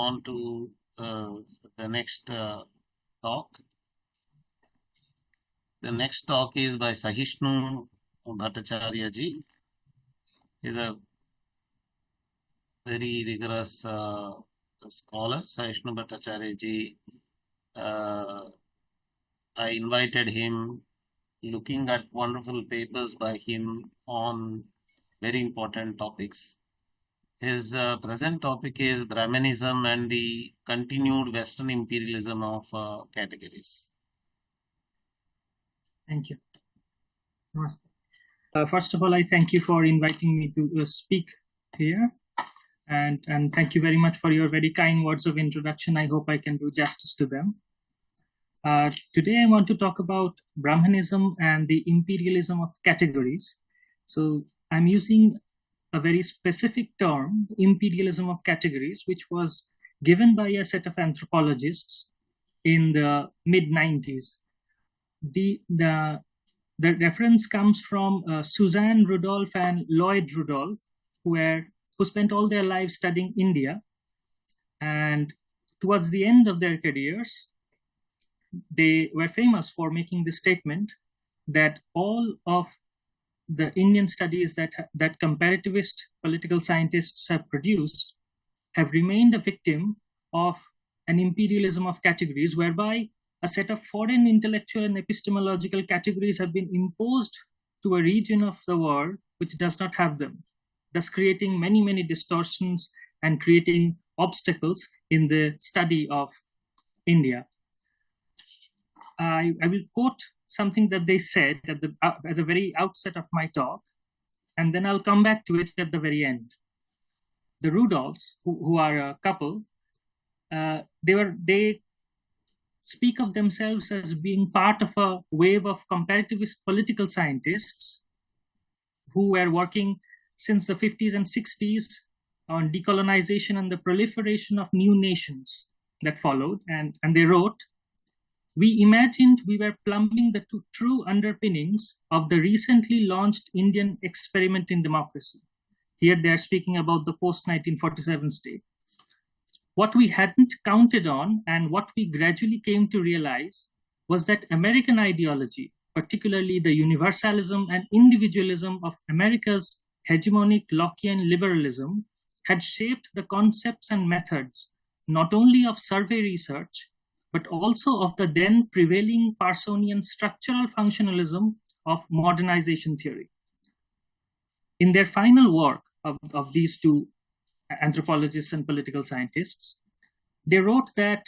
on to the next talk. The next talk is by Sahishnu Bhattacharyya ji. He's a very rigorous scholar, Sahishnu Bhattacharyya ji. I invited him, looking at wonderful papers by him on very important topics. His present topic is Brahmanism and the continued Western imperialism of categories. Thank you. First of all, I thank you for inviting me to speak here. And thank you very much for your very kind words of introduction. I hope I can do justice to them. Today, I want to talk about Brahmanism and the imperialism of categories. So I'm using a very specific term, imperialism of categories, which was given by a set of anthropologists in the mid-90s. The reference comes from Suzanne Rudolph and Lloyd Rudolph, who spent all their lives studying India. And towards the end of their careers, they were famous for making the statement that all of the Indian studies that comparativist political scientists have produced have remained a victim of an imperialism of categories, whereby a set of foreign intellectual and epistemological categories have been imposed to a region of the world which does not have them, thus creating many, many distortions and creating obstacles in the study of India. I will quote something that they said at the very outset of my talk, and then I'll come back to it at the very end. The Rudolphs, who are a couple, they speak of themselves as being part of a wave of comparativist political scientists who were working since the 50s and 60s on decolonization and the proliferation of new nations that followed. And they wrote, "We imagined we were plumbing the true underpinnings of the recently launched Indian experiment in democracy." Here they are speaking about the post-1947 state. "What we hadn't counted on and what we gradually came to realize was that American ideology, particularly the universalism and individualism of America's hegemonic Lockean liberalism, had shaped the concepts and methods not only of survey research, but also of the then prevailing Parsonian structural functionalism of modernization theory." In their final work of these two anthropologists and political scientists, they wrote that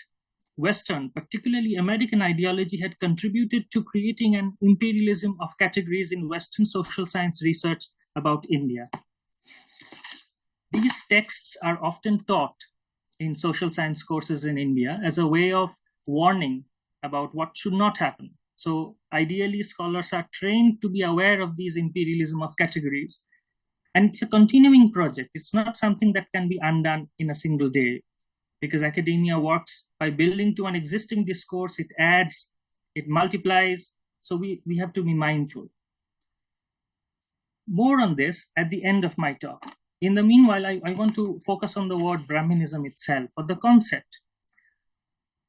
Western, particularly American ideology, had contributed to creating an imperialism of categories in Western social science research about India. These texts are often taught in social science courses in India as a way of warning about what should not happen. So ideally, scholars are trained to be aware of these imperialism of categories. And it's a continuing project. It's not something that can be undone in a single day, because academia works by building to an existing discourse. It adds, it multiplies. So we have to be mindful. More on this at the end of my talk. In the meanwhile, I want to focus on the word Brahmanism itself, or the concept.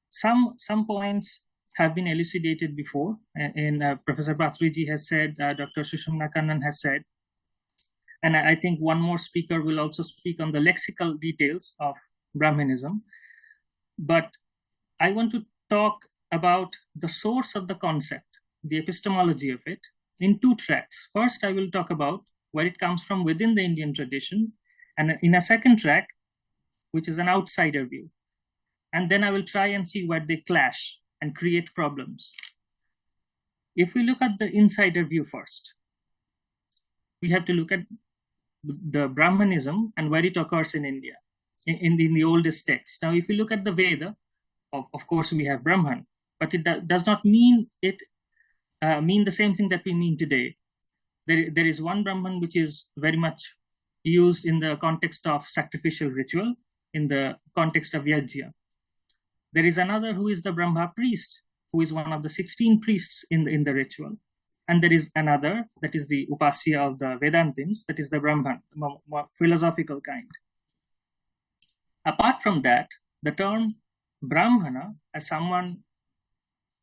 Some points have been elucidated before, and Professor Bhattacharyya has said, Dr. Sushumna Kannan has said, and I think one more speaker will also speak on the lexical details of Brahmanism. But I want to talk about the source of the concept, the epistemology of it, in two tracks. First, I will talk about where it comes from within the Indian tradition, and in a second track, which is an outsider view. And then I will try and see where they clash and create problems. If we look at the insider view first, we have to look at the Brahmanism and where it occurs in India, in the oldest text. Now, if you look at the Veda, of course, we have Brahman, but it does not mean the same thing that we mean today. There is one Brahman which is very much used in the context of sacrificial ritual, in the context of yajna. There is another who is the Brahma priest, who is one of the 16 priests in the ritual. And there is another, that is the Upasya of the Vedantins, that is the Brahman, more philosophical kind. Apart from that, The term Brahmana, as someone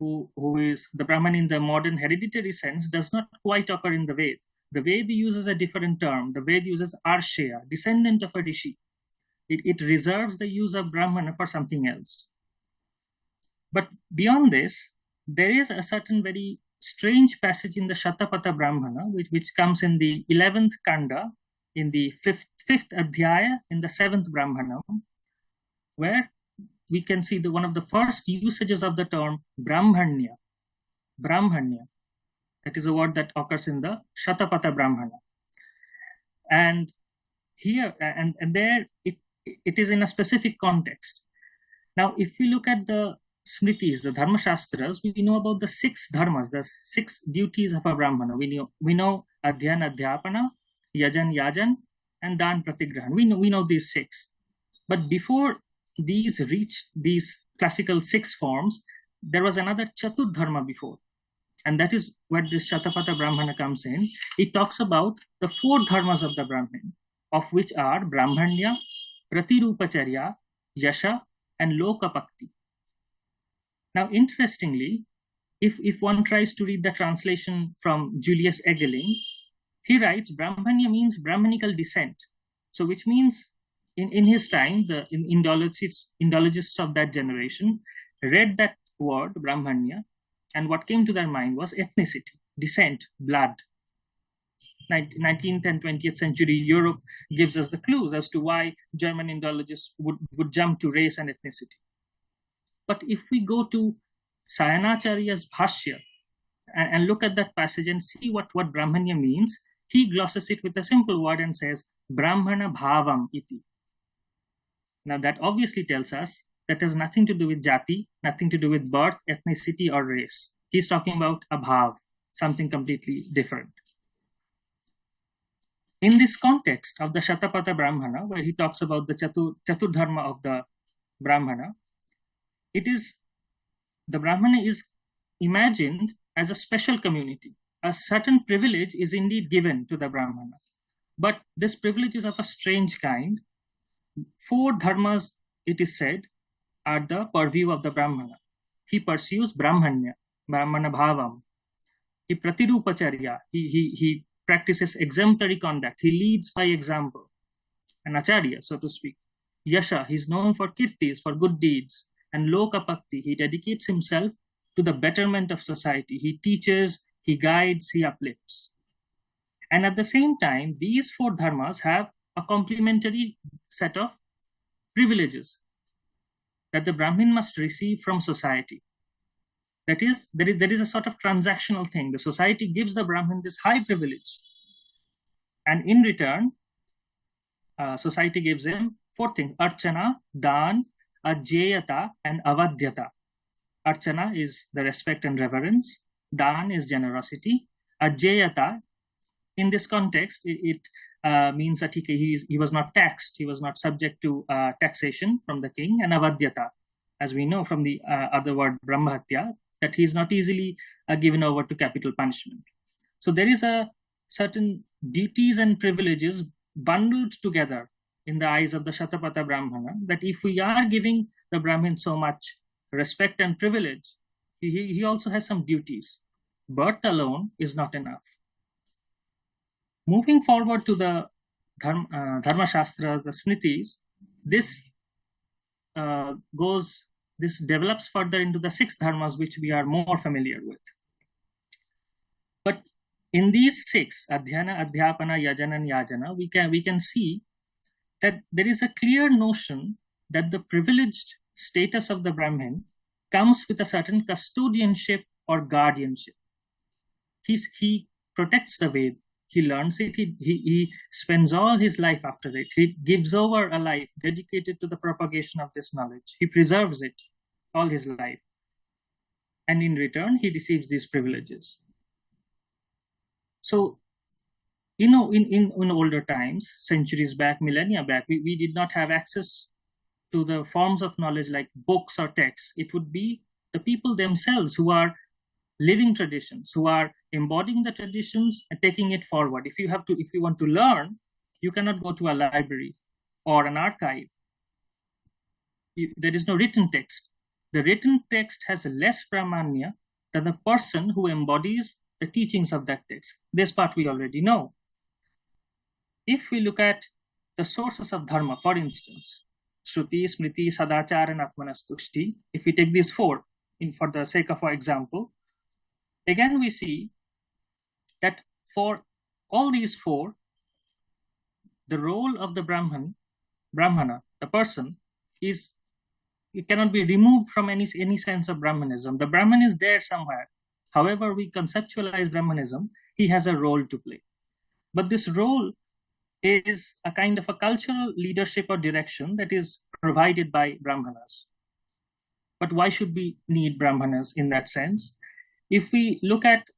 who is the Brahman in the modern hereditary sense, does not quite occur in the Ved. The Ved uses a different term. The Ved uses Arshaya, descendant of a rishi. It reserves the use of Brahmana for something else. But beyond this, there is a certain very strange passage in the Shatapatha Brahmana, which comes in the 11th Kanda, in the fifth Adhyaya, in the 7th Brahmana, where we can see one of the first usages of the term Brahmanya. Brahmanya. That is a word that occurs in the Shatapatha Brahmana. And here, and there, it is in a specific context. Now, if we look at the Smritis, the Dharma Shastras, we know about the 6 dharmas, the 6 duties of a Brahmana. We know Adhyan Adhyapana, Yajan Yajan, and Dan Pratigrahan. We know these 6. But before these reached these classical 6 forms, there was another Chatur Dharma before. And that is where this Shatapatha Brahmana comes in. It talks about the 4 dharmas of the Brahmin, of which are Brahmanya, Pratirupacharya, Yasha, and Lokapakti. Now, interestingly, if one tries to read the translation from Julius Egeling, he writes Brahmanya means Brahmanical descent. So, which means in his time, the Indologists of that generation read that word, Brahmanya, and what came to their mind was ethnicity, descent, blood. 19th and 20th century Europe gives us the clues as to why German Indologists would jump to race and ethnicity. But if we go to Sayanacharya's Bhashya and look at that passage and see what Brahmanya means, he glosses it with a simple word and says, Brahmana bhavam iti. Now that obviously tells us that has nothing to do with jati, nothing to do with birth, ethnicity, or race. He's talking about a bhav, something completely different. In this context of the Shatapatha Brahmana, where he talks about the Chatur Dharma of the Brahmana, the Brahmana is imagined as a special community. A certain privilege is indeed given to the Brahmana. But this privilege is of a strange kind. 4 dharmas, it is said, are the purview of the Brahmana. He pursues Brahmanya, Brahmana Bhavam. He Pratirupacharya, he practices exemplary conduct. He leads by example, an acharya, so to speak. Yasha, he is known for kirtis, for good deeds. And Lokapakti, he dedicates himself to the betterment of society. He teaches, he guides, he uplifts. And at the same time, these 4 dharmas have a complementary set of privileges that the Brahmin must receive from society. That is, there is a sort of transactional thing. The society gives the Brahmin this high privilege. And in return, society gives him 4 things: Archana, Dan, Ajayata, and Avadhyata. Archana is the respect and reverence. Dan is generosity. Ajayata, in this context, it means that he was not taxed. He was not subject to taxation from the king. And Avadhyata, as we know from the other word Brahmahatya, that he is not easily given over to capital punishment. So there is a certain duties and privileges bundled together in the eyes of the Shatapatha Brahmana, that if we are giving the Brahmin so much respect and privilege, he also has some duties. Birth alone is not enough. Moving forward to the Dharma Shastras, the Smritis, this develops further into the 6 dharmas, which we are more familiar with. But in these 6, Adhyana, Adhyapana, Yajana, and Yajana, we can see that there is a clear notion that the privileged status of the Brahmin comes with a certain custodianship or guardianship. He protects the Ved. He learns it. He spends all his life after it. He gives over a life dedicated to the propagation of this knowledge. He preserves it all his life. And in return, he receives these privileges. So, in older times, centuries back, millennia back, we did not have access to the forms of knowledge like books or texts. It would be the people themselves who are living traditions, who are embodying the traditions and taking it forward. If you want to learn, you cannot go to a library or an archive. there is no written text. The written text has less pramanya than the person who embodies the teachings of that text. This part we already know. If we look at the sources of dharma, for instance, Shruti, Smriti, Sadachara, and Atmanastushti, if we take these four for the sake of our example, again we see that for all these four, the role of the Brahmana, the person, it cannot be removed from any sense of Brahmanism. The Brahman is there somewhere. However we conceptualize Brahmanism, he has a role to play. But this role is a kind of a cultural leadership or direction that is provided by Brahmanas. But why should we need Brahmanas in that sense? If we look at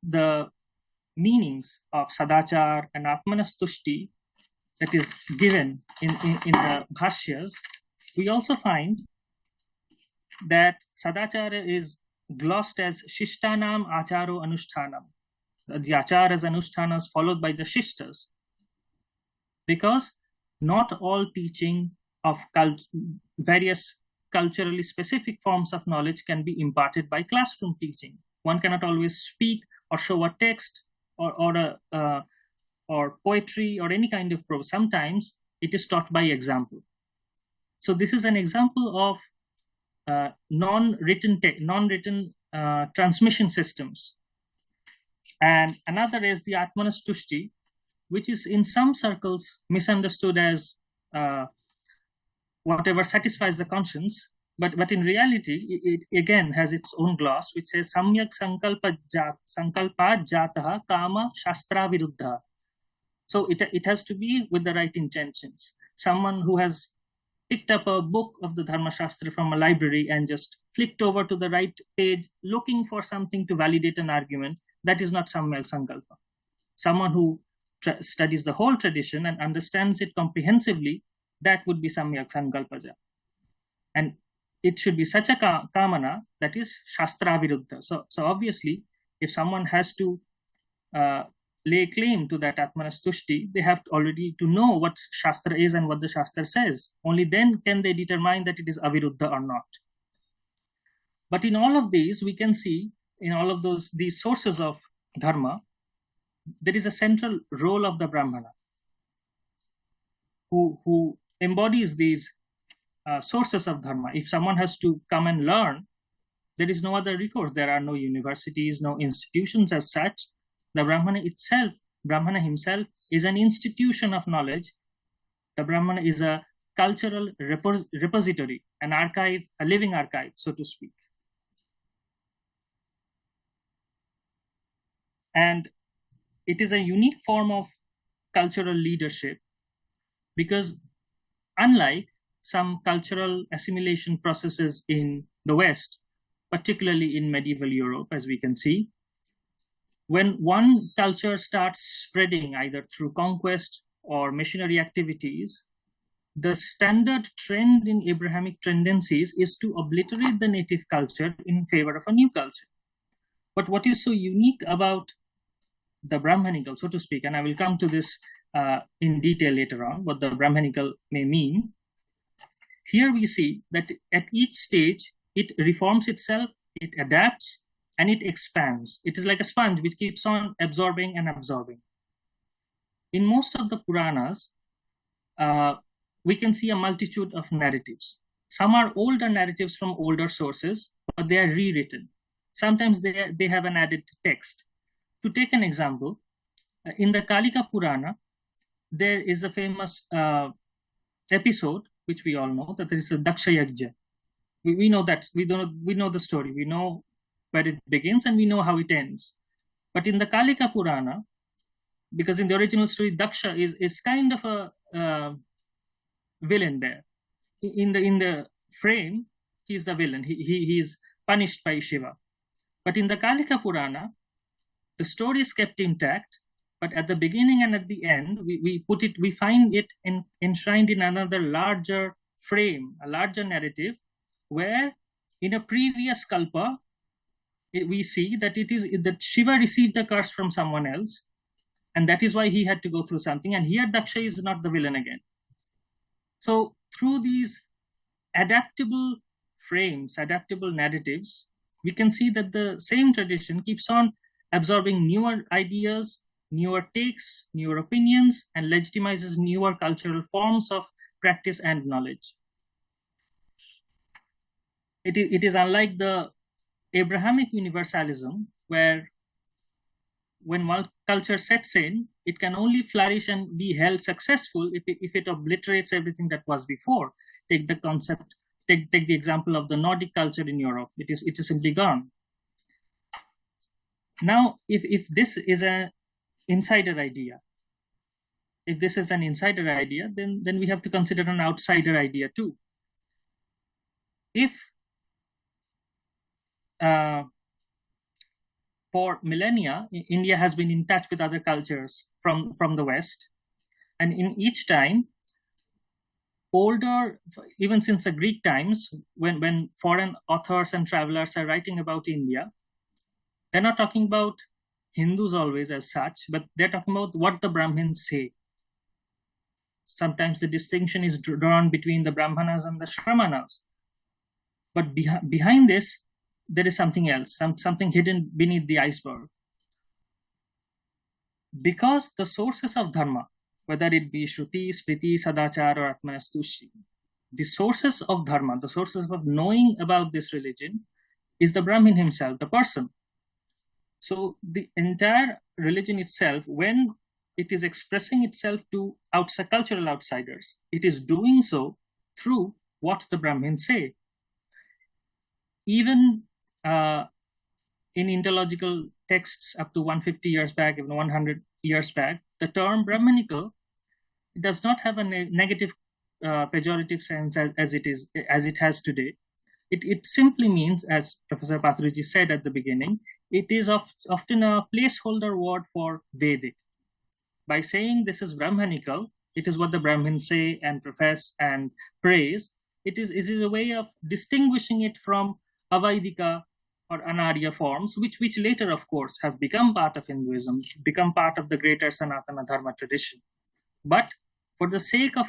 the meanings of Sadachar and Atmanastushti that is given in the Bhashyas, we also find that Sadachara is glossed as Shishtanam Acharo Anushtanam. The Acharas Anushtanas followed by the Shishtas. Because not all teaching of various culturally specific forms of knowledge can be imparted by classroom teaching. One cannot always speak or show a text or poetry or any kind of prose. Sometimes it is taught by example. So this is an example of non-written transmission systems. And another is the Atmanastushti, which is in some circles misunderstood as whatever satisfies the conscience, but in reality, it again has its own gloss, which says Samyak Sankalpa Jataha Kama Shastra Viruddha. So it has to be with the right intentions. Someone who has picked up a book of the Dharma Shastra from a library and just flicked over to the right page looking for something to validate an argument, that is not Samyak Sankalpa. Someone who studies the whole tradition and understands it comprehensively, that would be Samyak Sankalpaja. And it should be such a kamana that is Shastra Viruddha. So obviously, if someone has to lay claim to that Atmanastushti, they have already to know what Shastra is and what the Shastra says. Only then can they determine that it is Aviruddha or not. But in all of these, we can see in all of these sources of Dharma, there is a central role of the Brahmana who embodies these sources of Dharma. If someone has to come and learn, there is no other recourse. There are no universities, no institutions as such. The Brahmana himself is an institution of knowledge. The Brahmana is a cultural repository, an archive, a living archive, so to speak. And it is a unique form of cultural leadership because unlike some cultural assimilation processes in the West, particularly in medieval Europe, as we can see, when one culture starts spreading either through conquest or missionary activities, the standard trend in Abrahamic tendencies is to obliterate the native culture in favor of a new culture. But what is so unique about the Brahmanical, so to speak, and I will come to this in detail later on, what the Brahmanical may mean. Here we see that at each stage, it reforms itself, it adapts, and it expands. It is like a sponge which keeps on absorbing and absorbing. In most of the Puranas, we can see a multitude of narratives. Some are older narratives from older sources, but they are rewritten. Sometimes they have an added text. To take an example, in the Kalika Purana, there is a famous episode, which we all know, that there is a Daksha Yajna. We know that, we know the story, we know where it begins and we know how it ends. But in the Kalika Purana, because in the original story, Daksha is kind of a villain there. In the frame, he's the villain. He is punished by Shiva. But in the Kalika Purana, the story is kept intact, but at the beginning and at the end, we find it enshrined in another larger frame, a larger narrative, where in a previous kalpa, we see that it is that Shiva received a curse from someone else, and that is why he had to go through something. And here Daksha is not the villain again. So through these adaptable frames, adaptable narratives, we can see that the same tradition keeps on absorbing newer ideas, newer takes, newer opinions, and legitimizes newer cultural forms of practice and knowledge. It is unlike the Abrahamic universalism, where when one culture sets in, it can only flourish and be held successful if it obliterates everything that was before. Take the concept, take the example of the Nordic culture in Europe. It is simply gone. Now, if this is an insider idea, then we have to consider an outsider idea too. If for millennia, India has been in touch with other cultures from the West, and in each time, even since the Greek times, when foreign authors and travelers are writing about India, they're not talking about Hindus always as such, but they're talking about what the Brahmins say. Sometimes the distinction is drawn between the Brahmanas and the Shramanas. But behind this, there is something else, something hidden beneath the iceberg. Because the sources of dharma, whether it be Shruti, Smriti, Sadachar, or Atmanastushi, the sources of dharma, the sources of knowing about this religion, is the Brahmin himself, the person. So the entire religion itself, when it is expressing itself to cultural outsiders, it is doing so through what the Brahmins say. Even in Indological texts up to 150 years back, even 100 years back, the term Brahmanical does not have a negative pejorative sense as it has today. It simply means, as Professor Pathurji said at the beginning, it is often a placeholder word for Vedic. By saying this is Brahmanical, it is what the Brahmins say and profess and praise. It is a way of distinguishing it from Avaidika or Anarya forms, which later, of course, have become part of Hinduism, become part of the greater Sanatana Dharma tradition. But for the sake of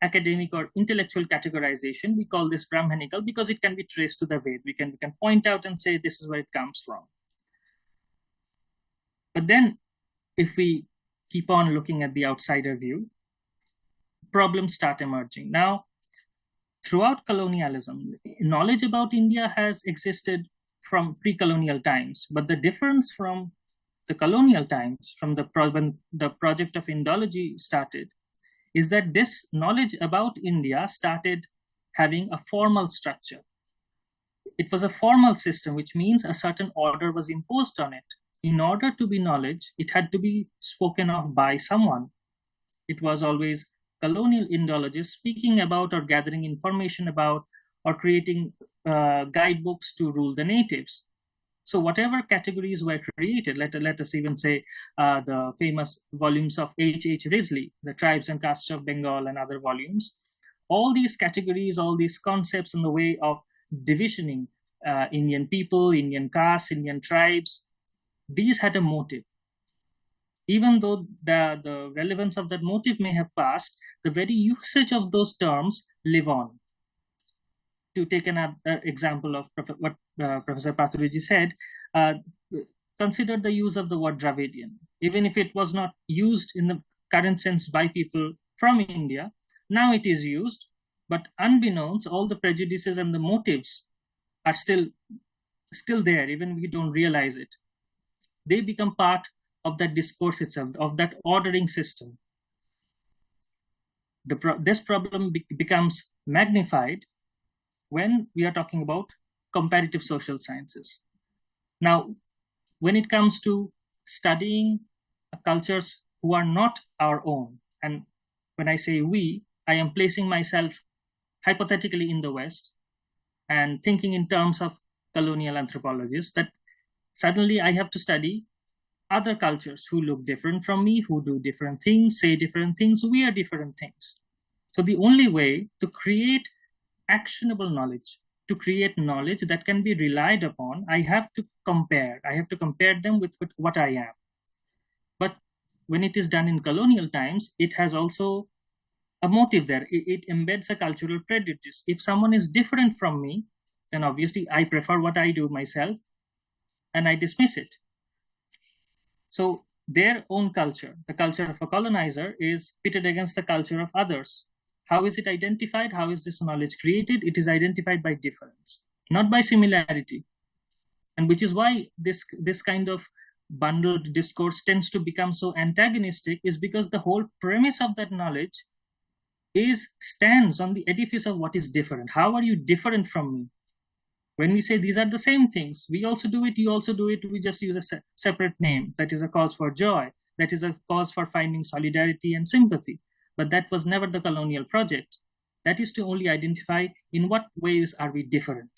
academic or intellectual categorization, we call this Brahmanical because it can be traced to the Ved. We can point out and say this is where it comes from. But then, if we keep on looking at the outsider view, problems start emerging. Now, throughout colonialism, knowledge about India has existed from pre-colonial times, but the difference from the colonial times, from when the project of Indology started, is that this knowledge about India started having a formal structure. It was a formal system, which means a certain order was imposed on it. In order to be knowledge, it had to be spoken of by someone. It was always colonial Indologists speaking about or gathering information about or creating guidebooks to rule the natives. So whatever categories were created, let us even say the famous volumes of H. Risley, The Tribes and Castes of Bengal, and other volumes, all these categories, all these concepts in the way of divisioning Indian people, Indian castes, Indian tribes, these had a motive. Even though the relevance of that motive may have passed, the very usage of those terms live on. To take another example of what Professor Pathurji said, consider the use of the word Dravidian. Even if it was not used in the current sense by people from India, now it is used, but unbeknownst, all the prejudices and the motives are still there, even we don't realize it. They become part of that discourse itself, of that ordering system. This problem becomes magnified when we are talking about comparative social sciences. Now, when it comes to studying cultures who are not our own, and when I say we, I am placing myself hypothetically in the West and thinking in terms of colonial anthropologists, that suddenly I have to study other cultures who look different from me, who do different things, say different things, wear different things. So the only way to create actionable knowledge, to create knowledge that can be relied upon, I have to compare. I have to compare them with what I am. But when it is done in colonial times, it has also a motive there. It embeds a cultural prejudice. If someone is different from me, then obviously I prefer what I do myself and I dismiss it. So their own culture, the culture of a colonizer, is pitted against the culture of others. How is it identified? How is this knowledge created? It is identified by difference, not by similarity. And which is why this kind of bundled discourse tends to become so antagonistic, is because the whole premise of that knowledge stands on the edifice of what is different. How are you different from me? When we say these are the same things, we also do it, you also do it, we just use a separate name. That is a cause for joy. That is a cause for finding solidarity and sympathy. But that was never the colonial project. That is to only identify in what ways are we different.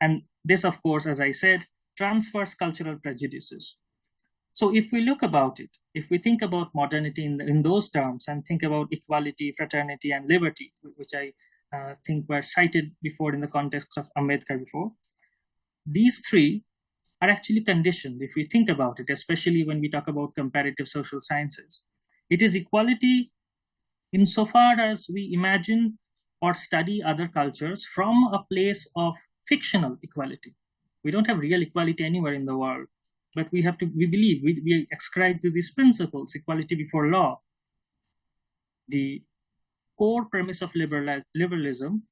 And this, of course, as I said, transfers cultural prejudices. So if we look about it, if we think about modernity in those terms and think about equality, fraternity, and liberty, which I think were cited before in the context of Ambedkar before, these three are actually conditioned, if we think about it, especially when we talk about comparative social sciences. It is equality insofar as we imagine or study other cultures from a place of fictional equality. We don't have real equality anywhere in the world, but we believe, we ascribe to these principles, equality before law. The core premise of liberalism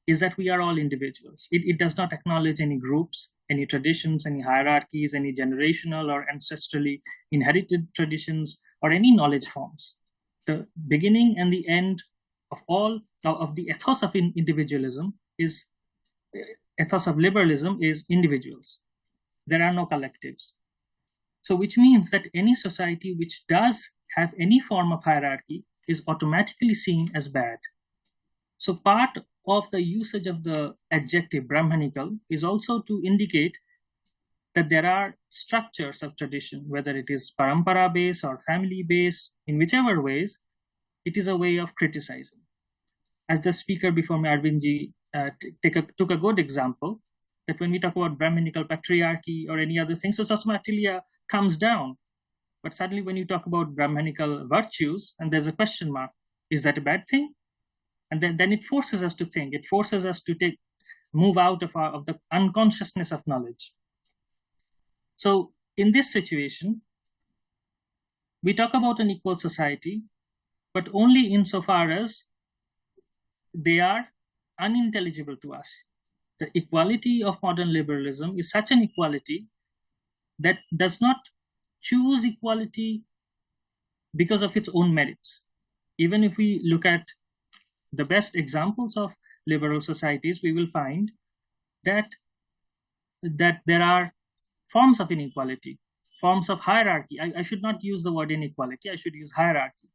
is that we are all individuals. It does not acknowledge any groups, any traditions, any hierarchies, any generational or ancestrally inherited traditions, or any knowledge forms. The beginning and the end of all of the ethos of individualism is ethos of liberalism is individuals. There are no collectives. So which means that any society which does have any form of hierarchy is automatically seen as bad. So part of the usage of the adjective Brahmanical is also to indicate that there are structures of tradition, whether it is parampara based or family based, in whichever ways, it is a way of criticizing. As the speaker before me, Arvindji, took a good example, that when we talk about Brahmanical patriarchy or any other thing, so Sasmatilya comes down. But suddenly when you talk about Brahmanical virtues, and there's a question mark, is that a bad thing? And then it forces us to think. It forces us to move out of the unconsciousness of knowledge. So in this situation, we talk about an equal society, but only insofar as they are unintelligible to us. The equality of modern liberalism is such an equality that does not choose equality because of its own merits. Even if we look at the best examples of liberal societies, we will find that there are forms of inequality, forms of hierarchy. I should not use the word inequality, I should use hierarchy.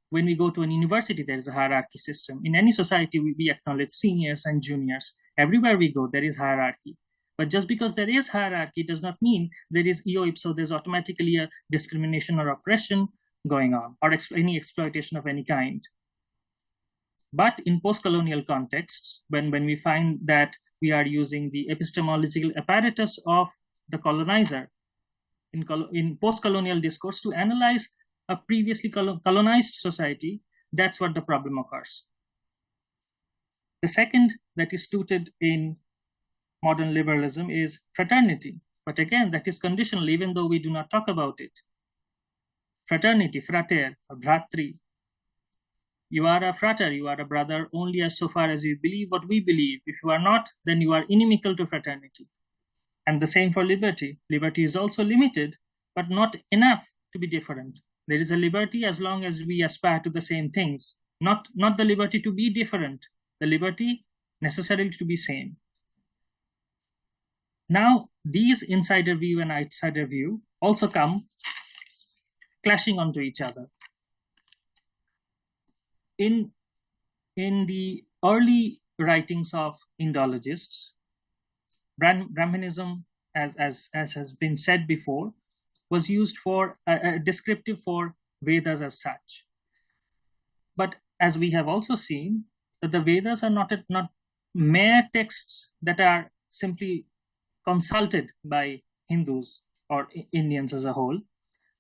When we go to an university, there is a hierarchy system. In any society, we acknowledge seniors and juniors. Everywhere we go, there is hierarchy. But just because there is hierarchy does not mean there is eo ipso, there's automatically a discrimination or oppression going on, or any exploitation of any kind. But in post-colonial contexts, when we find that we are using the epistemological apparatus of the colonizer in post-colonial discourse to analyze a previously colonized society, that's what the problem occurs. The second that is suited in modern liberalism is fraternity. But again, that is conditional, even though we do not talk about it. Fraternity, frater, or bhratri. You are a frater, you are a brother only as so far as you believe what we believe. If you are not, then you are inimical to fraternity. And the same for liberty. Liberty is also limited, but not enough to be different. There is a liberty as long as we aspire to the same things, not the liberty to be different, the liberty necessarily to be same. Now, these insider view and outsider view also come clashing onto each other. In the early writings of Indologists, Brahmanism, as has been said before, was used for a descriptive for Vedas as such. But as we have also seen, that the Vedas are not mere texts that are simply consulted by Hindus or Indians as a whole.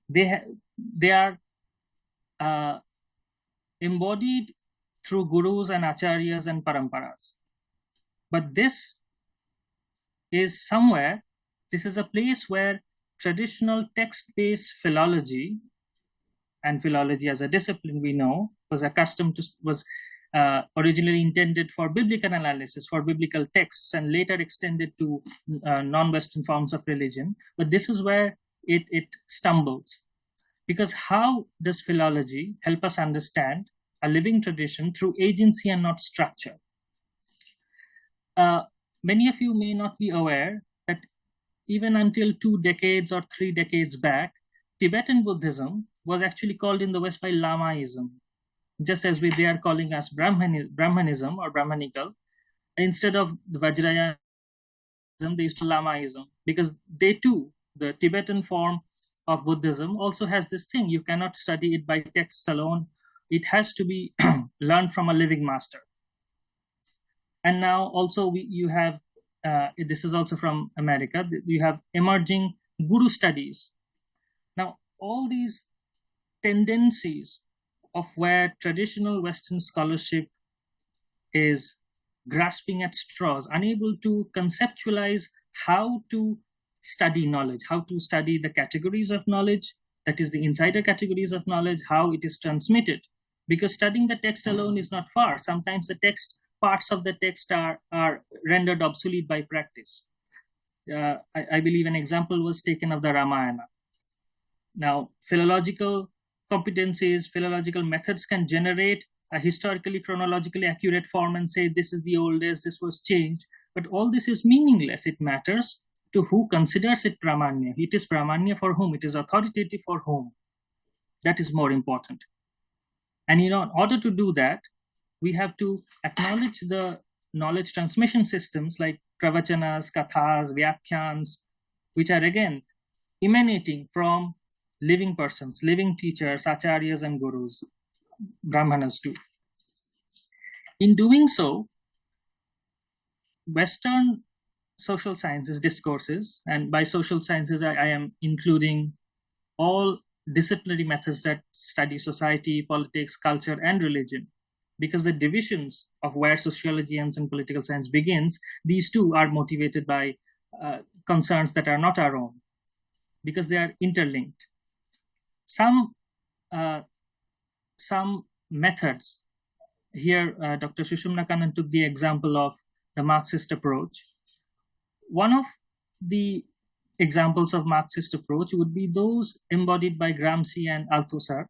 They are embodied through gurus and acharyas and paramparas. But this is somewhere, this is a place where traditional text-based philology, and philology as a discipline we know was originally intended for biblical analysis, for biblical texts, and later extended to non-Western forms of religion. But this is where it stumbles. Because how does philology help us understand a living tradition through agency and not structure? Many of you may not be aware that even until 2 decades or 3 decades back, Tibetan Buddhism was actually called in the West by Lamaism, just as they are calling us Brahmanism or Brahmanical. Instead of the Vajrayana, they used to Lamaism, because they too, the Tibetan form of Buddhism, also has this thing: you cannot study it by texts alone. It has to be learned from a living master. And now also you have, this is also from America, you have emerging guru studies. Now, all these tendencies of where traditional Western scholarship is grasping at straws, unable to conceptualize how to study knowledge, how to study the categories of knowledge, that is the insider categories of knowledge, how it is transmitted. Because studying the text alone is not far. Sometimes the text, parts of the text are rendered obsolete by practice. I believe an example was taken of the Ramayana. Now, philological competencies, philological methods can generate a historically, chronologically accurate form and say this is the oldest, this was changed. But all this is meaningless. It matters to who considers it Pramanya. It is Pramanya for whom? It is authoritative for whom? That is more important. And in order to do that, we have to acknowledge the knowledge transmission systems like pravachanas, kathas, vyakhyans, which are again emanating from living persons, living teachers, acharyas and gurus, brahmanas too. In doing so, Western social sciences discourses, and by social sciences I am including all disciplinary methods that study society, politics, culture, and religion, because the divisions of where sociology ends and political science begins, these two are motivated by concerns that are not our own, because they are interlinked. Some methods here, Dr. Sushumna Kannan took the example of the Marxist approach. One of the examples of Marxist approach would be those embodied by Gramsci and Althusser,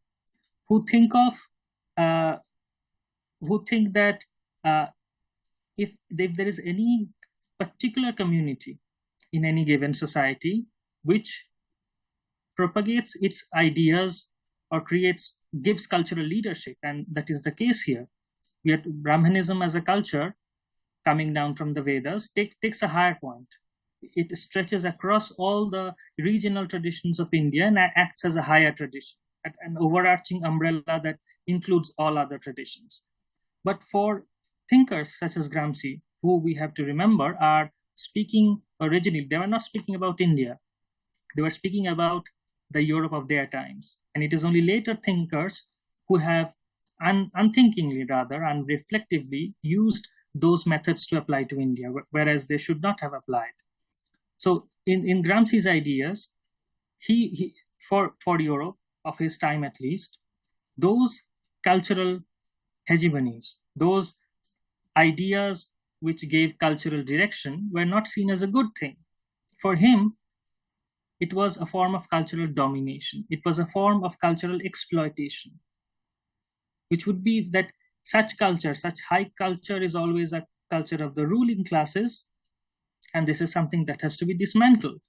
who think that if there is any particular community in any given society which propagates its ideas or gives cultural leadership, and that is the case here. Yet Brahmanism as a culture, coming down from the Vedas, takes a higher point. It stretches across all the regional traditions of India and acts as a higher tradition, an overarching umbrella that includes all other traditions. But for thinkers such as Gramsci, who we have to remember are speaking originally, they were not speaking about India. They were speaking about the Europe of their times. And it is only later thinkers who have unthinkingly, rather, unreflectively used those methods to apply to India, whereas they should not have applied. So in Gramsci's ideas, he for Europe of his time at least, those cultural hegemonies, those ideas which gave cultural direction were not seen as a good thing. For him, it was a form of cultural domination. It was a form of cultural exploitation, which would be that such culture, such high culture is always a culture of the ruling classes, and this is something that has to be dismantled.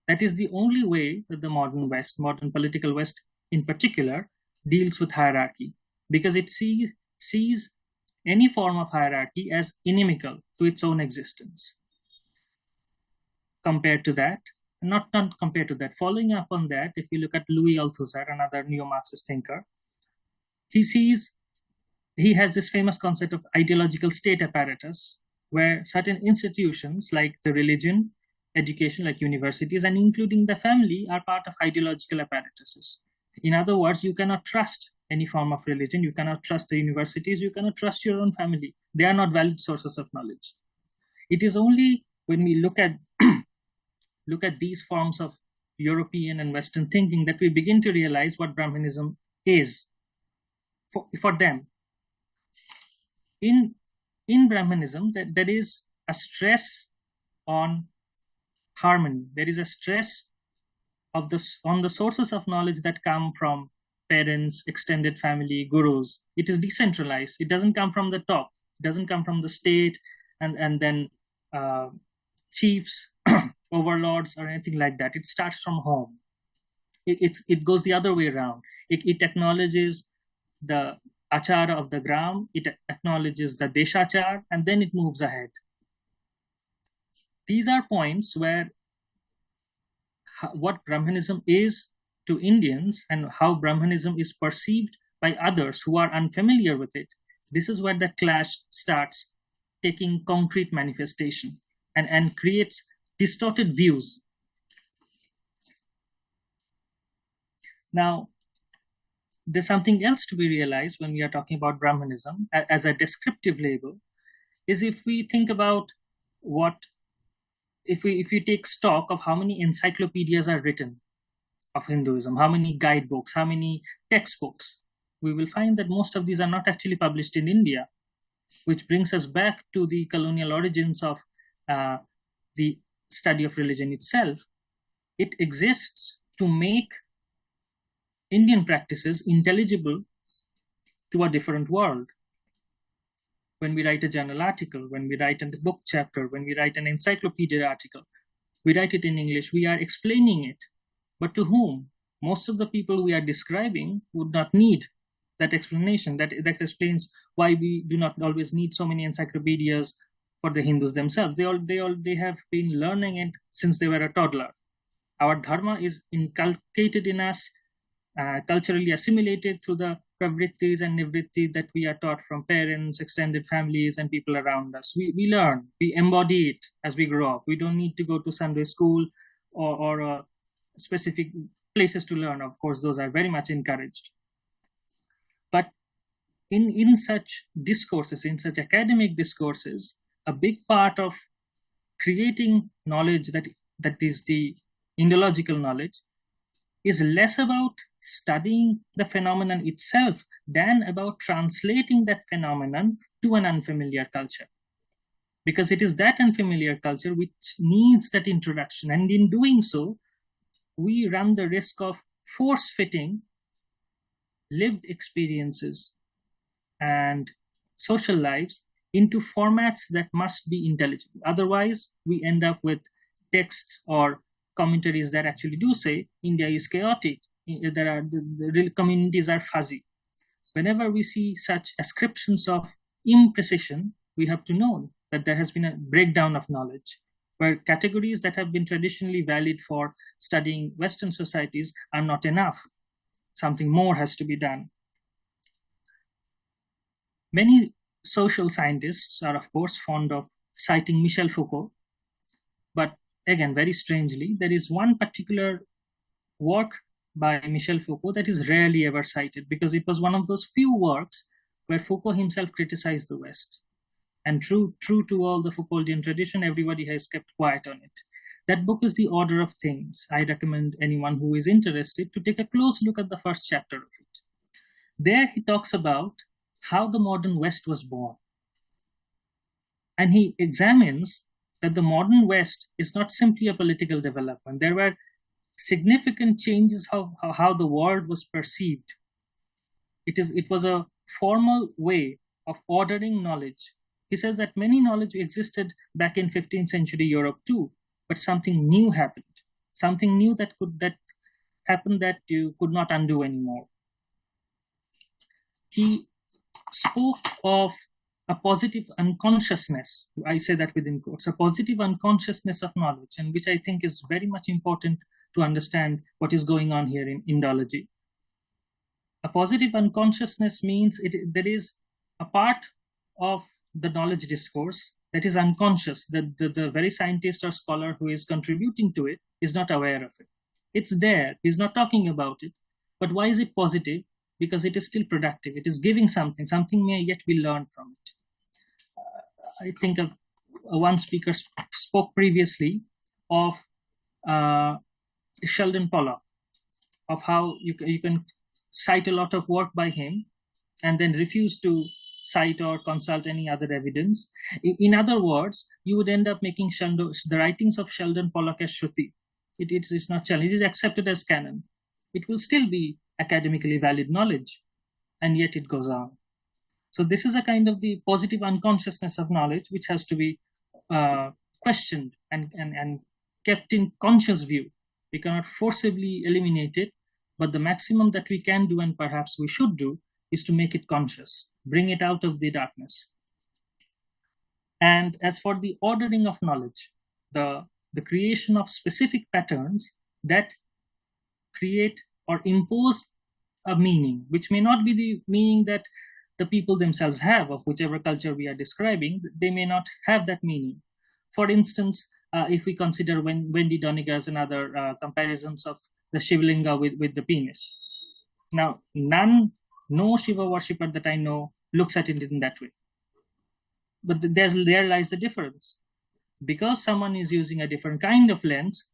That is the only way that the modern West, modern political West in particular, deals with hierarchy, because it sees any form of hierarchy as inimical to its own existence. Compared to that, not compared to that, following up on that, if you look at Louis Althusser, another neo-Marxist thinker, he has this famous concept of ideological state apparatus, where certain institutions like the religion, education like universities, and including the family are part of ideological apparatuses. In other words, you cannot trust any form of religion. You cannot trust the universities. You cannot trust your own family. They are not valid sources of knowledge. It is only when we look at these forms of European and Western thinking that we begin to realize what Brahmanism is for them. In Brahmanism, there is a stress on harmony. There is a stress on the sources of knowledge that come from parents, extended family, gurus. It is decentralized. It doesn't come from the top. It doesn't come from the state and then chiefs, overlords, or anything like that. It starts from home. It goes the other way around. It acknowledges the achara of the gram, it acknowledges the deshachar, and then it moves ahead. These are points where what Brahmanism is to Indians and how Brahmanism is perceived by others who are unfamiliar with it. This is where the clash starts taking concrete manifestation and creates distorted views. Now, there's something else to be realized when we are talking about Brahmanism as a descriptive label, is if we think about if you take stock of how many encyclopedias are written of Hinduism, how many guidebooks, how many textbooks, we will find that most of these are not actually published in India, which brings us back to the colonial origins of the study of religion itself. It exists to make Indian practices intelligible to a different world. When we write a journal article, when we write a book chapter, when we write an encyclopedia article, we write it in English, we are explaining it. But to whom? Most of the people we are describing would not need that explanation. That explains why we do not always need so many encyclopedias for the Hindus themselves. They have been learning it since they were a toddler. Our dharma is inculcated in us, culturally assimilated through the pravrittis and nivritti that we are taught from parents, extended families, and people around us. We learn, we embody it as we grow up. We don't need to go to Sunday school or specific places to learn. Of course, those are very much encouraged. But in such discourses, in such academic discourses, a big part of creating knowledge that is the Indological knowledge is less about studying the phenomenon itself than about translating that phenomenon to an unfamiliar culture. Because it is that unfamiliar culture which needs that introduction. And in doing so, we run the risk of force-fitting lived experiences and social lives into formats that must be intelligible. Otherwise, we end up with texts or commentaries that actually do say India is chaotic. The real communities are fuzzy. Whenever we see such ascriptions of imprecision, we have to know that there has been a breakdown of knowledge, where categories that have been traditionally valid for studying Western societies are not enough. Something more has to be done. Many social scientists are, of course, fond of citing Michel Foucault, but again, very strangely, there is one particular work by Michel Foucault that is rarely ever cited, because it was one of those few works where Foucault himself criticized the West. And true to all the Foucauldian tradition, everybody has kept quiet on it. That book is The Order of Things. I recommend anyone who is interested to take a close look at the first chapter of it. There he talks about how the modern West was born. And he examines that the modern West is not simply a political development. There were significant changes how the world was perceived. It was a formal way of ordering knowledge. He says that many knowledge existed back in 15th century Europe too, but something new happened. Something new that happened that you could not undo anymore. He spoke of a positive unconsciousness. I say that within quotes, a positive unconsciousness of knowledge, and which I think is very much important to understand what is going on here in Indology. A positive unconsciousness means there is a part of the knowledge discourse that is unconscious, that the very scientist or scholar who is contributing to it is not aware of it. It's there, he's not talking about it. But why is it positive? because it is still productive. It is giving something. Something may yet be learned from it. I think of one speaker spoke previously of Sheldon Pollock, of how you can cite a lot of work by him and then refuse to cite or consult any other evidence. In other words, you would end up making the writings of Sheldon Pollock as Shruti. It's not challenged. It is accepted as canon. It will still be academically valid knowledge, and yet it goes on. So this is a kind of the positive unconsciousness of knowledge, which has to be questioned and kept in conscious view. We cannot forcibly eliminate it, but the maximum that we can do, and perhaps we should do, is to make it conscious, bring it out of the darkness. And as for the ordering of knowledge, the creation of specific patterns that create or impose a meaning, which may not be the meaning that the people themselves have, of whichever culture we are describing. They may not have that meaning. For instance, if we consider Wendy Doniger's and other comparisons of the Shivlinga with the penis. Now, no Shiva worshipper that I know looks at it in that way. But there lies the difference. Because someone is using a different kind of lens,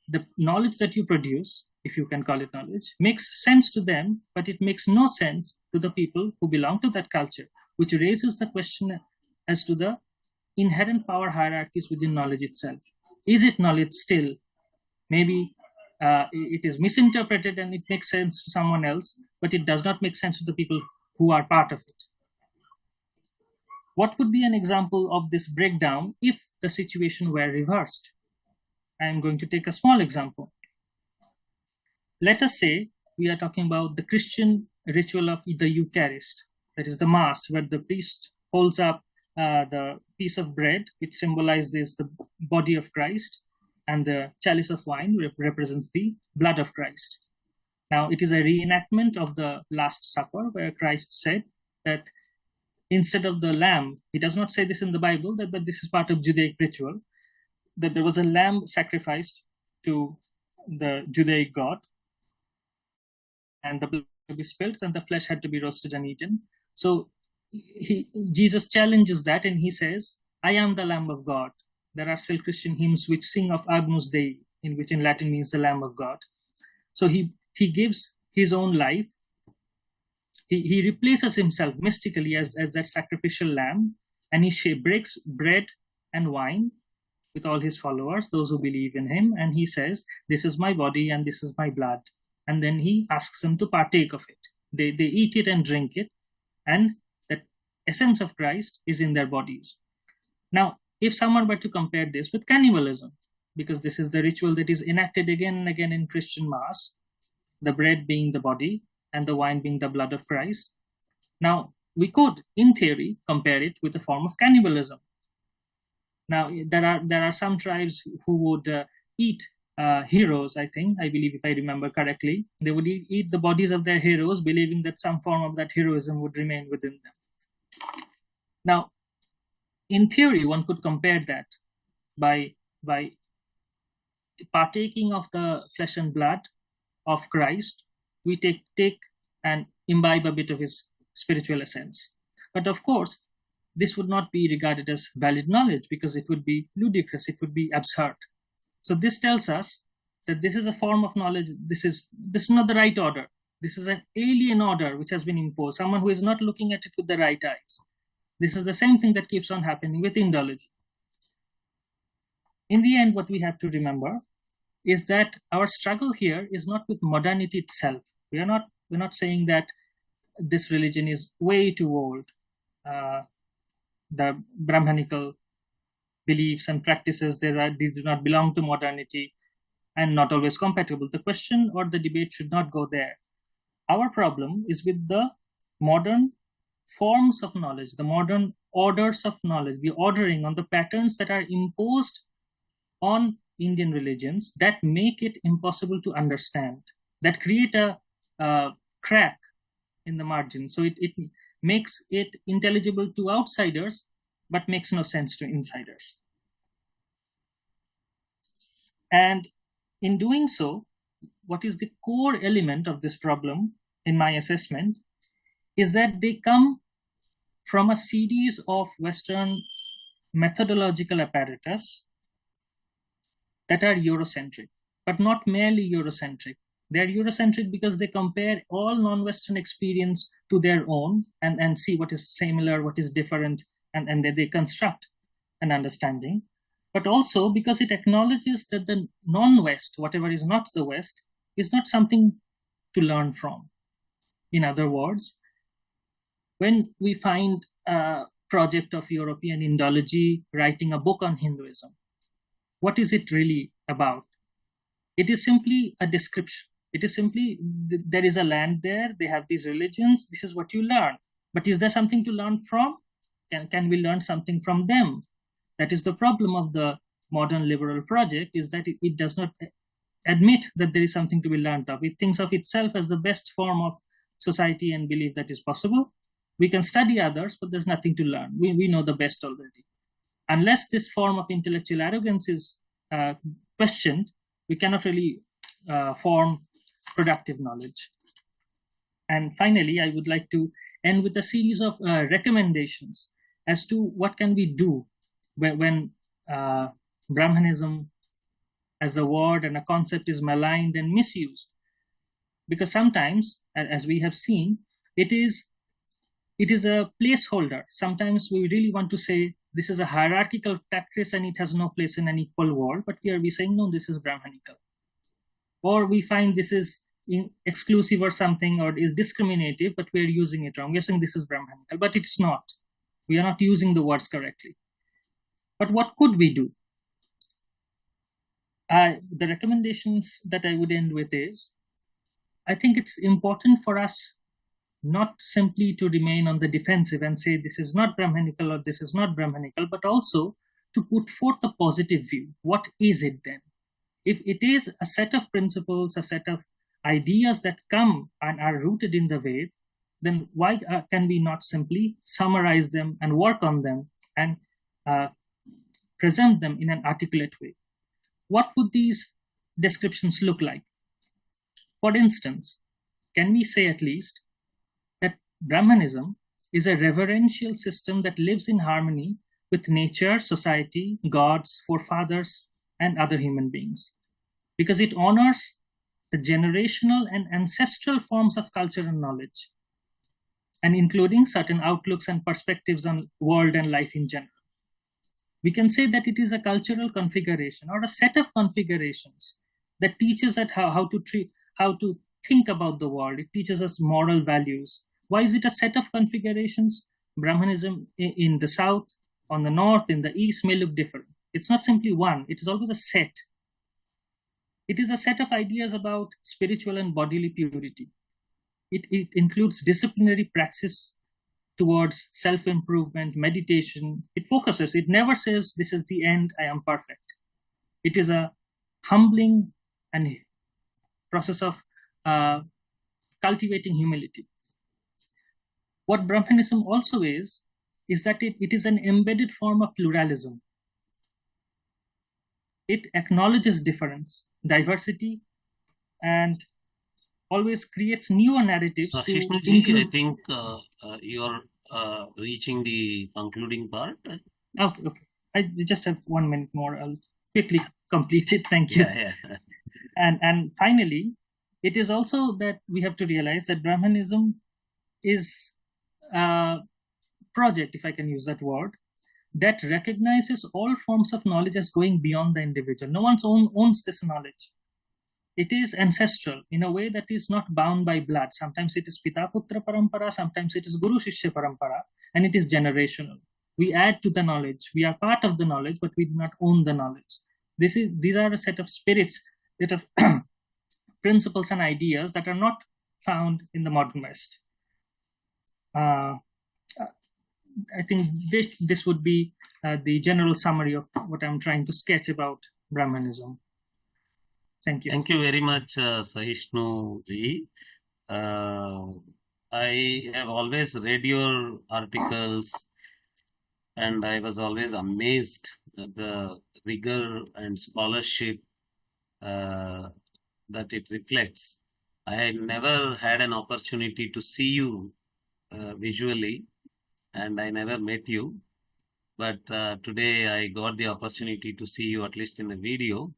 the knowledge that you produce, if you can call it knowledge, makes sense to them, but it makes no sense to the people who belong to that culture, which raises the question as to the inherent power hierarchies within knowledge itself. Is it knowledge still? Maybe it is misinterpreted and it makes sense to someone else, but it does not make sense to the people who are part of it. What would be an example of this breakdown if the situation were reversed? I am going to take a small example. Let us say we are talking about the Christian ritual of the Eucharist, that is the Mass, where the priest holds up the piece of bread, which symbolizes the body of Christ, and the chalice of wine represents the blood of Christ. Now, it is a reenactment of the Last Supper, where Christ said that instead of the lamb, he does not say this in the Bible, but this is part of Judaic ritual, that there was a lamb sacrificed to the Judaic god, and the blood to be spilled, and the flesh had to be roasted and eaten. So Jesus challenges that, and he says, I am the Lamb of God. There are still Christian hymns which sing of Agnus Dei, in which in Latin means the Lamb of God. So he gives his own life. He replaces himself mystically as that sacrificial lamb, and he breaks bread and wine with all his followers, those who believe in him, and he says, this is my body and this is my blood. And then he asks them to partake of it. They eat it and drink it, and the essence of Christ is in their bodies. Now, if someone were to compare this with cannibalism, because this is the ritual that is enacted again and again in Christian Mass, the bread being the body and the wine being the blood of Christ. Now, we could, in theory, compare it with a form of cannibalism. Now, there are some tribes who would eat heroes, I believe, if I remember correctly. They would eat the bodies of their heroes, believing that some form of that heroism would remain within them. Now, in theory, one could compare that by partaking of the flesh and blood of Christ, we take and imbibe a bit of his spiritual essence. But of course, this would not be regarded as valid knowledge, because it would be ludicrous, it would be absurd. So this tells us that this is a form of knowledge. This is not the right order. This is an alien order which has been imposed, someone who is not looking at it with the right eyes. This is the same thing that keeps on happening with Indology. In the end, what we have to remember is that our struggle here is not with modernity itself. We're not saying that this religion is way too old. The Brahmanical beliefs and practices, these do not belong to modernity and not always compatible. The question or the debate should not go there. Our problem is with the modern forms of knowledge, the modern orders of knowledge, the ordering on the patterns that are imposed on Indian religions that make it impossible to understand, that create a crack in the margin. So it makes it intelligible to outsiders, but makes no sense to insiders. And in doing so, what is the core element of this problem in my assessment, is that they come from a series of Western methodological apparatus that are Eurocentric, but not merely Eurocentric. They are Eurocentric because they compare all non-Western experience to their own and see what is similar, what is different, and they construct an understanding. But also because it acknowledges that the non-West, whatever is not the West, is not something to learn from. In other words, when we find a project of European Indology writing a book on Hinduism, what is it really about? It is simply a description. It is simply, there is a land there, they have these religions, this is what you learn. But is there something to learn from? Can we learn something from them? That is the problem of the modern liberal project, is that it does not admit that there is something to be learned of. It thinks of itself as the best form of society and belief that is possible. We can study others, but there's nothing to learn. We know the best already. Unless this form of intellectual arrogance is questioned, we cannot really form productive knowledge. And finally, I would like to end with a series of recommendations as to what can we do when Brahmanism as a word and a concept is maligned and misused. Because sometimes, as we have seen, it is a placeholder. Sometimes we really want to say this is a hierarchical practice and it has no place in an equal world, but here we saying, no, this is Brahmanical. Or we find this is exclusive or something, or is discriminative, but we're using it wrong. We're saying this is Brahmanical, but it's not. We are not using the words correctly. But what could we do? The recommendations that I would end with is, I think it's important for us not simply to remain on the defensive and say this is not Brahmanical or this is not Brahmanical, but also to put forth a positive view. What is it then? If it is a set of principles, a set of ideas that come and are rooted in the Ved, then why can we not simply summarize them and work on them and present them in an articulate way? What would these descriptions look like? For instance, can we say at least that Brahmanism is a reverential system that lives in harmony with nature, society, gods, forefathers, and other human beings, because it honors the generational and ancestral forms of culture and knowledge, and including certain outlooks and perspectives on world and life in general. We can say that it is a cultural configuration or a set of configurations that teaches us how to think about the world. It teaches us moral values. Why is it a set of configurations? Brahmanism in the south, on the north, in the east may look different. It's not simply one, it is always a set. It is a set of ideas about spiritual and bodily purity. It includes disciplinary praxis towards self-improvement, meditation. It focuses, it never says, this is the end, I am perfect. It is a humbling and process of cultivating humility. What Brahmanism also is that it is an embedded form of pluralism. It acknowledges difference, diversity, and always creates newer narratives. Sahishnu ji, I think you're reaching the concluding part. Okay. I just have 1 minute more. I'll quickly complete it. Thank you. Yeah. And finally, it is also that we have to realize that Brahmanism is a project, if I can use that word, that recognizes all forms of knowledge as going beyond the individual. No one owns this knowledge. It is ancestral in a way that is not bound by blood. Sometimes it is Pita Putra Parampara, sometimes it is Guru Shishya Parampara, and it is generational. We add to the knowledge. We are part of the knowledge, but we do not own the knowledge. These are a set of spirits, set of principles and ideas that are not found in the modern West. I think this would be the general summary of what I'm trying to sketch about Brahmanism. Thank you. Thank you very much, Sahishnu ji. I have always read your articles and I was always amazed at the rigor and scholarship that it reflects. I never had an opportunity to see you visually, and I never met you. But today I got the opportunity to see you at least in the video.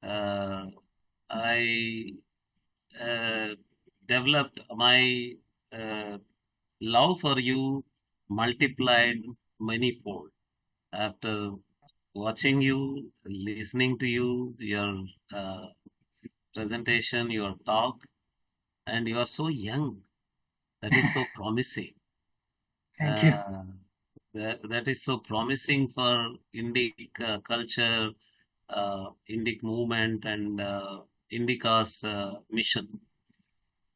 Uh, I uh, developed my uh, love for you multiplied manifold after watching you, listening to you, your uh, presentation, your talk, and you are so young. That is so promising. Thank you. Uh, that is so promising for Indic culture, Indic movement, and Indica's mission.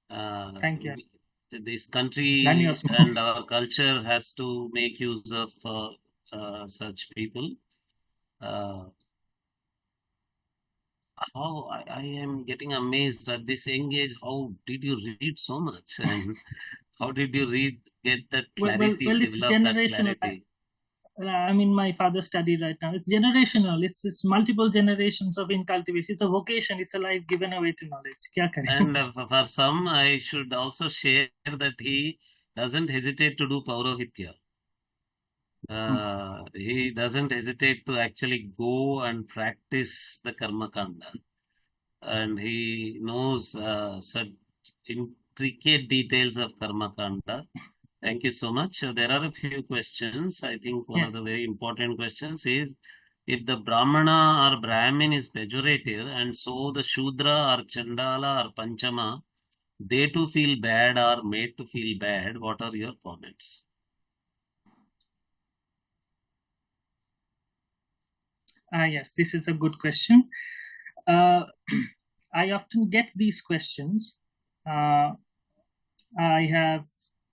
Thank you. This country Daniosmo. and our culture has to make use of such people. Uh, how I am getting amazed at this young age. How did you read so much, and how did you get that clarity, It's develop that generational. clarity? I'm in my father's study right now. It's generational. It's multiple generations of incultivation. It's a vocation. It's a life given away to knowledge. Kya kare? And for some, I should also share that he doesn't hesitate to do Paurohitya. He doesn't hesitate to actually go and practice the Karma Kanda. And he knows such intricate details of Karma Kanda. Thank you so much. There are a few questions. I think one of Yes. the very important questions is if the Brahmana or Brahmin is pejorative and so the Shudra or Chandala or Panchama, they too feel bad or made to feel bad, what are your comments? Yes, this is a good question. Uh, I often get these questions. Uh, I have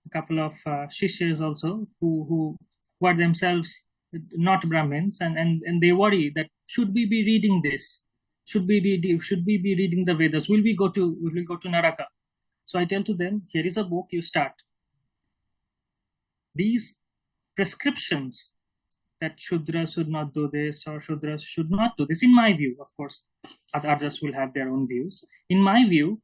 a couple of shishyas also who are themselves not Brahmins, and they worry that should we be reading this? Should we be reading the Vedas? Will we go to Naraka? So I tell to them, here is a book, you start. These prescriptions that Shudras should not do this or Shudras should not do this, in my view, of course, others will have their own views. In my view,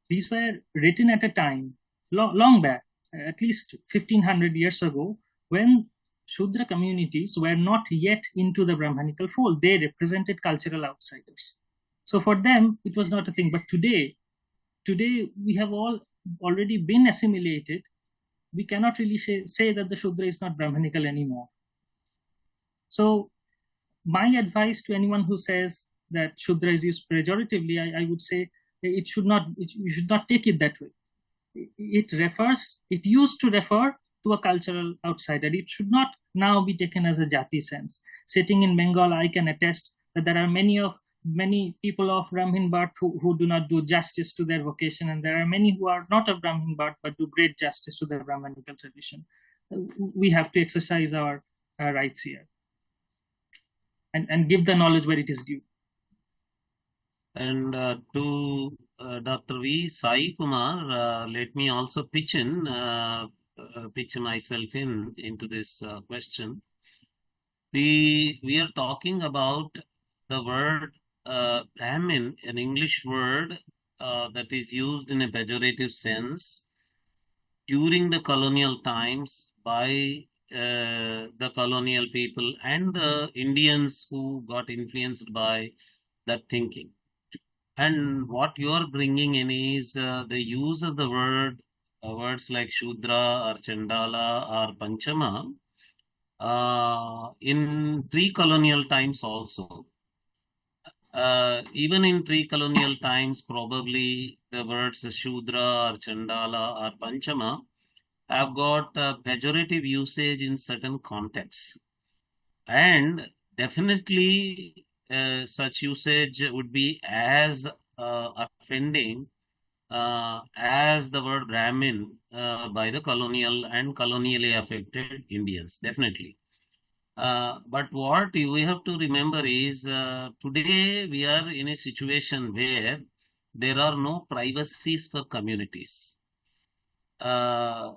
these were written at a time, long back, at least 1500 years ago, when Shudra communities were not yet into the Brahmanical fold. They represented cultural outsiders. So for them, it was not a thing. But today we have all already been assimilated. We cannot really say that the Shudra is not Brahmanical anymore. So my advice to anyone who says that Shudra is used pejoratively, I would say you should not take it that way. It used to refer to a cultural outsider. It should not now be taken as a jati sense. Sitting in Bengal, I can attest that there are many people of Brahmin birth who do not do justice to their vocation, and there are many who are not of Brahmin birth but do great justice to their Brahmanical tradition. We have to exercise our rights here and give the knowledge where it is due. And to Dr. V. Sai Kumar, let me also pitch myself into this question. We are talking about the word Brahmin, an English word that is used in a pejorative sense during the colonial times by the colonial people and the Indians who got influenced by that thinking. And what you are bringing in is the use of the words like Shudra or Chandala or Panchama in pre-colonial times also. Even in pre-colonial times, probably the words Shudra or Chandala or Panchama have got pejorative usage in certain contexts. And definitely such usage would be as offending as the word Brahmin by the colonial and colonially affected Indians, definitely. But what we have to remember is today we are in a situation where there are no privacies for communities. Uh,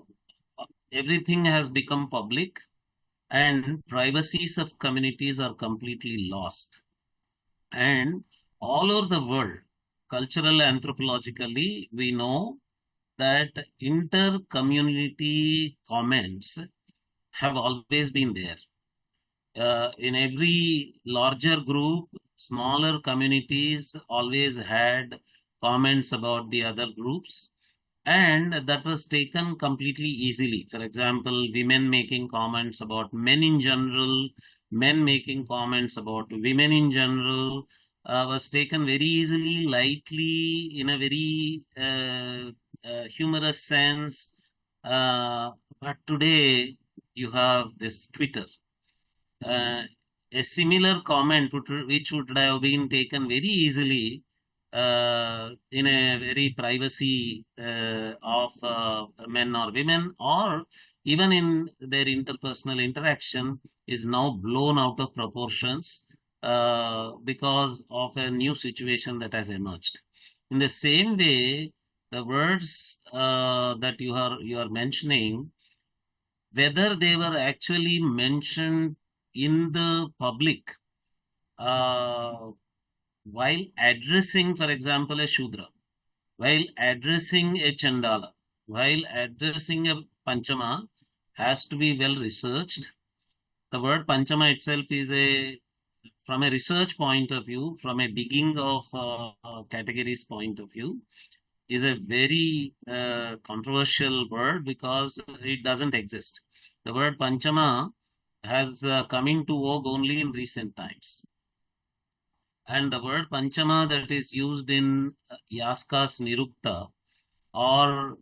Everything has become public and privacies of communities are completely lost. And all over the world, cultural anthropologically, we know that inter-community comments have always been there. In every larger group, smaller communities always had comments about the other groups, and that was taken completely easily. For example, women making comments about men in general, men making comments about women in general, was taken very easily, lightly, in a very humorous sense. But today, you have this Twitter. A similar comment which would have been taken very easily in a very privacy of men or women, or even in their interpersonal interaction, is now blown out of proportions because of a new situation that has emerged. In the same way, the words that you are mentioning, whether they were actually mentioned in the public uh, while addressing, for example, a Shudra, while addressing a Chandala, while addressing a Panchama, has to be well researched. The word Panchama itself is from a research point of view, from a digging of categories point of view, is a very controversial word because it doesn't exist. The word Panchama has come into vogue only in recent times. And the word Panchama that is used in Yaskas Nirukta or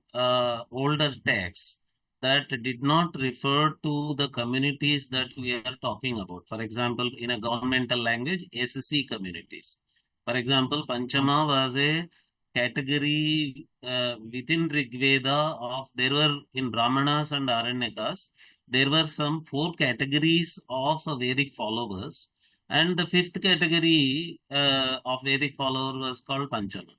older texts that did not refer to the communities that we are talking about. For example, in a governmental language, SC communities. For example, Panchama was a category within Rig Veda there were in Brahmanas and Aranyakas, there were some 4 categories of Vedic followers, and the 5th category of Vedic follower was called Panchama.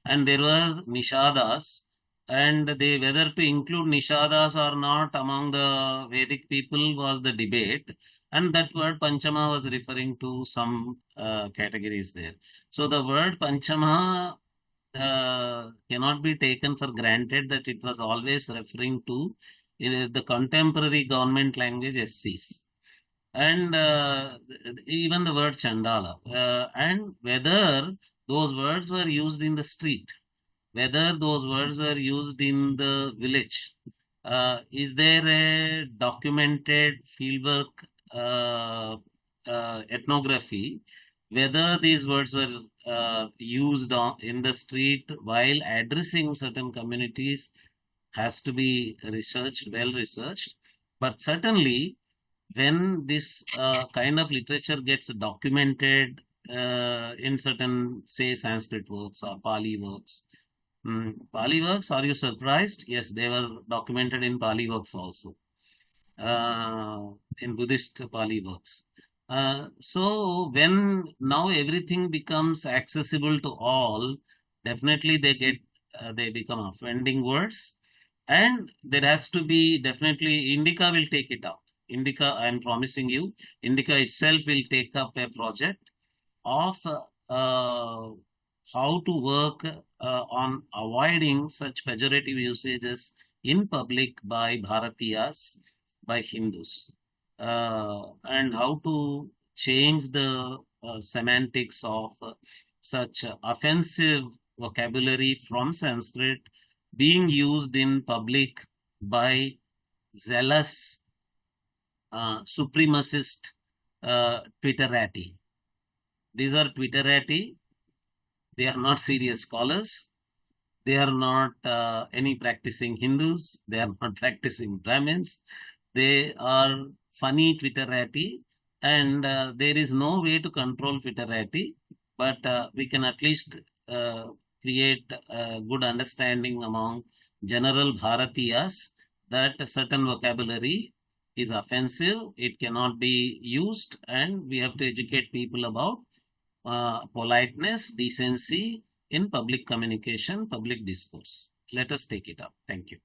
And there were Nishadas, and they whether to include Nishadas or not among the Vedic people was the debate. And that word Panchama was referring to some categories there. So the word Panchama cannot be taken for granted that it was always referring to the contemporary government language SCs. And even the word Chandala. And whether those words were used in the street, whether those words were used in the village. Is there a documented fieldwork ethnography, whether these words were used in the street while addressing certain communities has to be researched, well researched. But certainly, when this kind of literature gets documented in certain, say, Sanskrit works or Pali works, Pali works, are you surprised? Yes, they were documented in Pali works also, in Buddhist Pali works. So when now everything becomes accessible to all, definitely they become offending words, and there has to be definitely Indica will take it up. Indica, I am promising you, Indica itself will take up a project of how to work on avoiding such pejorative usages in public by Bharatiyas, by Hindus, and how to change the semantics of such offensive vocabulary from Sanskrit being used in public by zealous supremacist Twitterati. These are Twitterati. They are not serious scholars. They are not any practicing Hindus. They are not practicing Brahmins. They are funny Twitterati, and there is no way to control Twitterati, but we can at least create a good understanding among general Bharatiyas that a certain vocabulary is offensive, it cannot be used, and we have to educate people about politeness, decency in public communication, public discourse. Let us take it up. Thank you.